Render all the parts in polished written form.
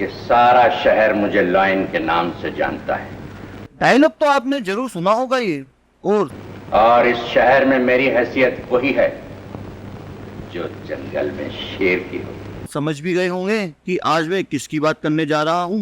कि सारा शहर मुझे लॉयन के नाम से जानता है। डायलॉग तो आपने जरूर सुना होगा ये। और इस शहर में मेरी हैसियत वही है जो जंगल में शेर की हो। समझ भी गए होंगे कि आज मैं किसकी बात करने जा रहा हूँ।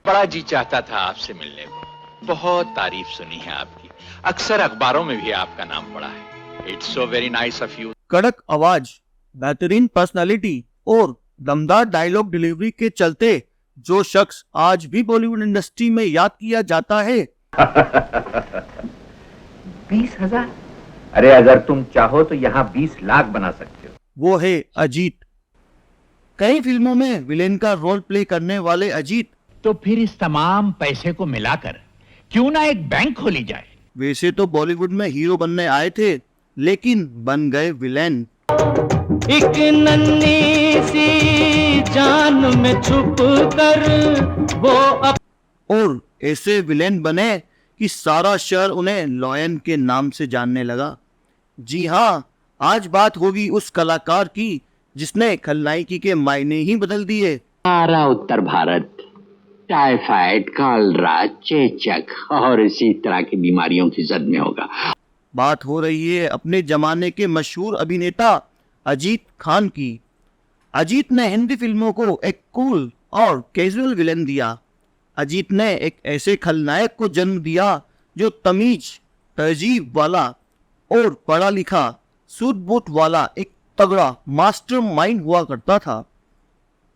बड़ा जी चाहता था आपसे मिलने को। बहुत तारीफ सुनी है आपकी, अक्सर अखबारों में भी आपका नाम पढ़ा है। It's so very nice of you. कड़क आवाज, बेहतरीन पर्सनालिटी और दमदार डायलॉग डिलीवरी के चलते जो शख्स आज भी बॉलीवुड इंडस्ट्री में याद किया जाता है। 20,000? अरे अगर तुम चाहो तो यहाँ 20 लाख बना सकते हो। वो है अजीत। कई फिल्मों में विलेन का रोल प्ले करने वाले अजीत तो फिर इस तमाम पैसे को मिलाकर क्यों ना एक बैंक खोली जाए। वैसे तो बॉलीवुड में हीरो बनने आए थे, लेकिन बन गए विलेन। एक नन्ही सी जान में छुप कर वो और ऐसे विलेन बने कि सारा शहर उन्हें लॉयन के नाम से जानने लगा। जी हाँ, आज बात होगी उस कलाकार की जिसने खलनायकी के मायने ही बदल दिए। सारा उत्तर भारत टाइफाइड, कॉलरा, चेचक और इसी तरह की बीमारियों की जद में होगा। बात हो रही है अपने जमाने के मशहूर अभिनेता अजीत खान की। अजीत ने हिंदी फिल्मों को एक कूल और कैजुअल विलेन दिया। अजीत ने एक ऐसे खलनायक को जन्म दिया जो तमीज, तहजीब वाला और पढ़ा लिखा, सूझबूझ वाला एक तगड़ा मास्टरमाइंड हुआ करता था।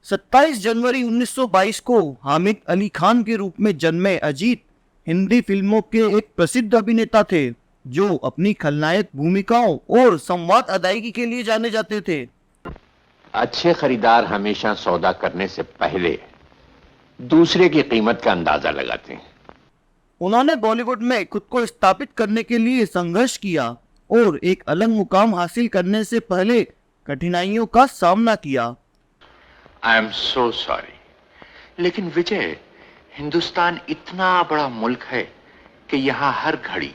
27 जनवरी 1922 को हामिद अली खान के रूप में जन्मे अजीत हिंदी फिल्मों के एक प्रसिद्ध अभिनेता थे जो अपनी खलनायक भूमिकाओं और संवाद अदायगी के लिए जाने जाते थे। अच्छे खरीदार हमेशा सौदा करने से पहले दूसरे की कीमत का अंदाजा लगाते हैं। उन्होंने बॉलीवुड में खुद को स्थापित करने के लिए संघर्ष किया और एक अलग मुकाम हासिल करने से पहले कठिनाइयों का सामना किया। आई एम सो सॉरी, लेकिन विजय, हिंदुस्तान इतना बड़ा मुल्क है कि यहाँ हर घड़ी।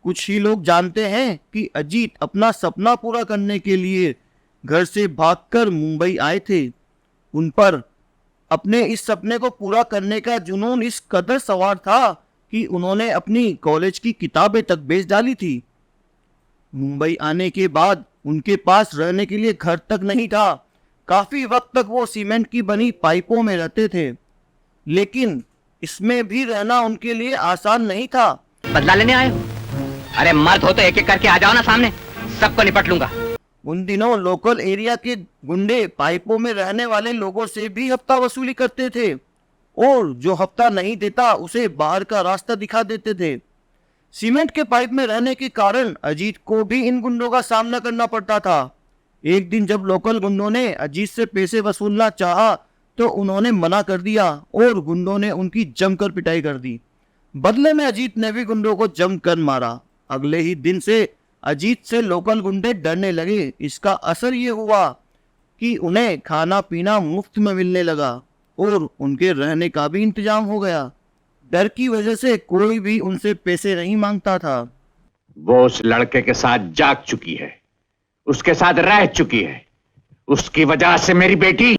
कुछ ही लोग जानते हैं कि अजीत अपना सपना पूरा करने के लिए घर से भागकर मुंबई आए थे। उन पर अपने इस सपने को पूरा करने का जुनून इस कदर सवार था कि उन्होंने अपनी कॉलेज की किताबें तक बेच डाली थी। मुंबई आने के बाद उनके पास रहने के लिए घर तक नहीं था। काफी वक्त तक वो सीमेंट की बनी पाइपों में रहते थे, लेकिन इसमें भी रहना उनके लिए आसान नहीं था। बदला लेने आए हो? अरे मर्द हो तो एक एक करके आ जाओ ना सामने, सबको निपट लूंगा। उन दिनों लोकल एरिया के गुंडे पाइपों में रहने वाले लोगों से भी हफ्ता वसूली करते थे और जो हफ्ता नहीं देता उसे बाहर का रास्ता दिखा देते थे। सीमेंट के पाइप में रहने के कारण अजीत को भी इन गुंडों का सामना करना पड़ता था। एक दिन जब लोकल गुंडों ने अजीत से पैसे वसूलना चाहा तो उन्होंने मना कर दिया और गुंडों ने उनकी जमकर पिटाई कर दी। बदले में अजीत ने भी गुंडों को जमकर मारा। अगले ही दिन से अजीत से लोकल गुंडे डरने लगे। इसका असर ये हुआ कि उन्हें खाना पीना मुफ्त में मिलने लगा और उनके रहने का भी इंतजाम हो गया। डर की वजह से कोई भी उनसे पैसे नहीं मांगता था। वो उस लड़के के साथ जाग चुकी है, उसके साथ रह चुकी है, उसकी वजह से मेरी बेटी।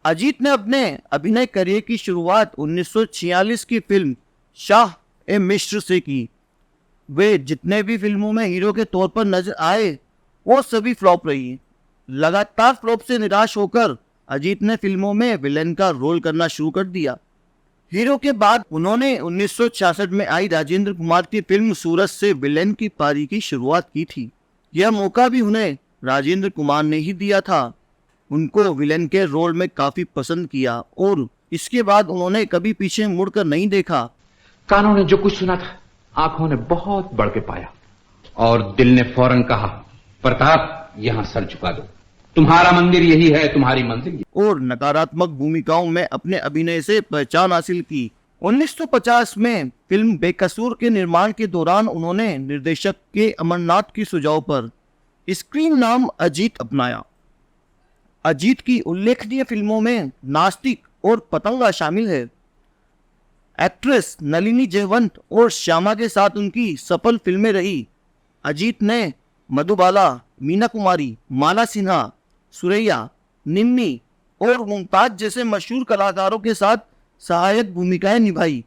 अजीत ने अपने अभिनय करियर की शुरुआत 1946 की फिल्म शाह ए मिस्र से की। वे जितने भी फिल्मों में हीरो के तौर पर नजर आए वो सभी फ्लॉप रही। लगातार फ्लॉप से निराश होकर अजीत ने फिल्मों में विलेन का रोल करना शुरू कर दिया। हीरो के बाद उन्होंने 1966 में आई राजेंद्र कुमार की फिल्म सूरज से विलेन की पारी की शुरुआत की थी। यह मौका भी उन्हें राजेंद्र कुमार ने ही दिया था। उनको विलेन के रोल में काफी पसंद किया और इसके बाद उन्होंने कभी पीछे मुड़कर नहीं देखा। कानों ने जो कुछ सुना था आंखों ने बहुत बढ़ के पाया और दिल ने फौरन कहा, प्रताप यहां सर झुका दो, तुम्हारा मंदिर यही है, तुम्हारी मंजिल। और नकारात्मक भूमिकाओं में अपने अभिनय से पहचान हासिल की। 1950 में फिल्म बेकसूर के निर्माण के दौरान उन्होंने निर्देशक के अमरनाथ की सुझाव पर स्क्रीन नाम अजीत अपनाया। अजीत की उल्लेखनीय फिल्मों में नास्तिक और पतंगा शामिल है। एक्ट्रेस नलिनी जयवंत और श्यामा के साथ उनकी सफल फिल्में रही। अजीत ने मधुबाला, मीना कुमारी, माला सिन्हा, सुरैया, निम्मी और मुमताज जैसे मशहूर कलाकारों के साथ सहायक भूमिकाएं निभाई।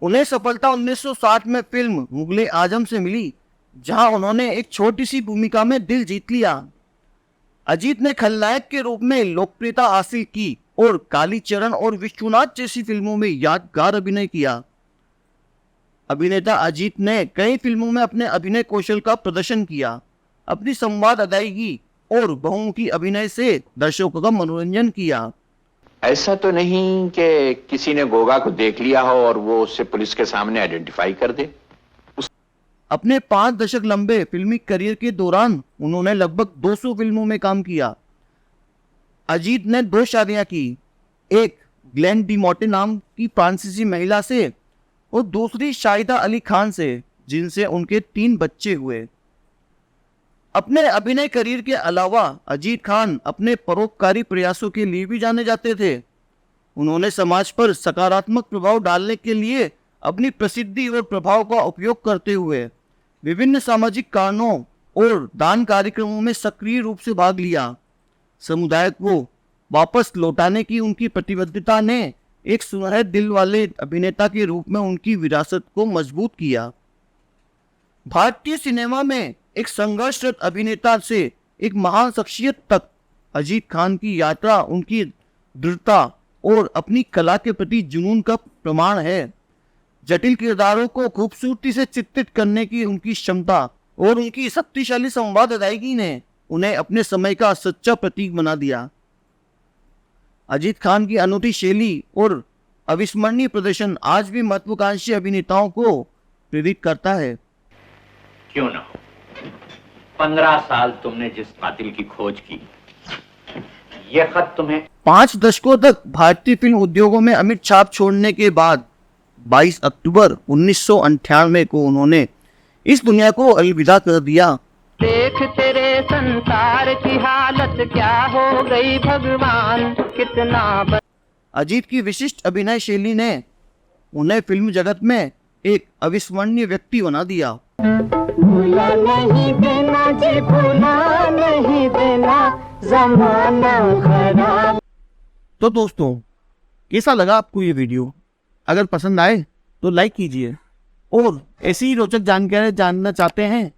उन्हें सफलता 1960 में फिल्म मुगले आजम से मिली, जहां उन्होंने एक छोटी सी भूमिका में दिल जीत लिया। अजीत ने खलनायक के रूप में लोकप्रियता हासिल की और कालीचरण और विश्वनाथ जैसी फिल्मों में यादगार अभिनय किया। अभिनेता अजीत ने कई फिल्मों में अपने अभिनय कौशल का प्रदर्शन किया। अपनी संवाद अदायगी और बहुमुखी अभिनय से दर्शकों का मनोरंजन किया। ऐसा तो नहीं कि किसी ने गोगा को देख लिया हो और वो उससे पुलिस के सामने आइडेंटिफाई कर दे। अपने 5 दशक लंबे फिल्मी करियर के दौरान उन्होंने लगभग 200 फिल्मों में काम किया। अजीत ने 2 शादियां की, एक ग्लेन डिमोटे नाम की फ्रांसीसी महिला से और दूसरी शाहिदा अली खान से, जिनसे उनके 3 बच्चे हुए। अपने अभिनय करियर के अलावा अजीत खान अपने परोपकारी प्रयासों के लिए भी जाने जाते थे। उन्होंने समाज पर सकारात्मक प्रभाव डालने के लिए अपनी प्रसिद्धि और प्रभाव का उपयोग करते हुए विभिन्न सामाजिक कारणों और दान कार्यक्रमों में सक्रिय रूप से भाग लिया। समुदाय को वापस लौटाने की उनकी प्रतिबद्धता ने एक सुनहरे दिल वाले अभिनेता के रूप में उनकी विरासत को मजबूत किया। भारतीय सिनेमा में एक संघर्षरत अभिनेता से एक महान शख्सियत तक अजीत खान की यात्रा उनकी दृढ़ता और अपनी कला के प्रति जुनून का प्रमाण है। जटिल किरदारों को खूबसूरती से चित्रित करने की उनकी क्षमता और उनकी शक्तिशाली संवाद अदायगी ने उन्हें अपने समय का सच्चा प्रतीक बना दिया। अजीत खान की अनूठी शैली और अविस्मरणीय प्रदर्शन आज भी महत्वाकांक्षी अभिनेताओं को प्रेरित करता है। क्यों ना हो, 15 साल तुमने जिस कातिल की खोज की, यह खत तुम्हें 5 दशकों तक भारतीय फिल्म उद्योगों में अमिट छाप छोड़ने के बाद 22 अक्टूबर 1998 को उन्होंने इस दुनिया को अलविदा कर दिया। देख तेरे संसार की हालत क्या हो गई भगवान, कितना अजीत की विशिष्ट अभिनय शैली ने उन्हें फिल्म जगत में एक अविस्मरणीय व्यक्ति बना दिया। भूला नहीं देना जी, भूला नहीं देना, ज़माना खराब। तो दोस्तों, कैसा लगा आपको ये वीडियो? अगर पसंद आए तो लाइक कीजिए और ऐसी ही रोचक जानकारी जानना चाहते हैं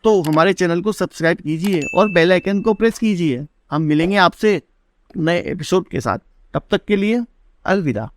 तो हमारे चैनल को सब्सक्राइब कीजिए और बेल आइकन को प्रेस कीजिए। हम मिलेंगे आपसे नए एपिसोड के साथ। तब तक के लिए अलविदा।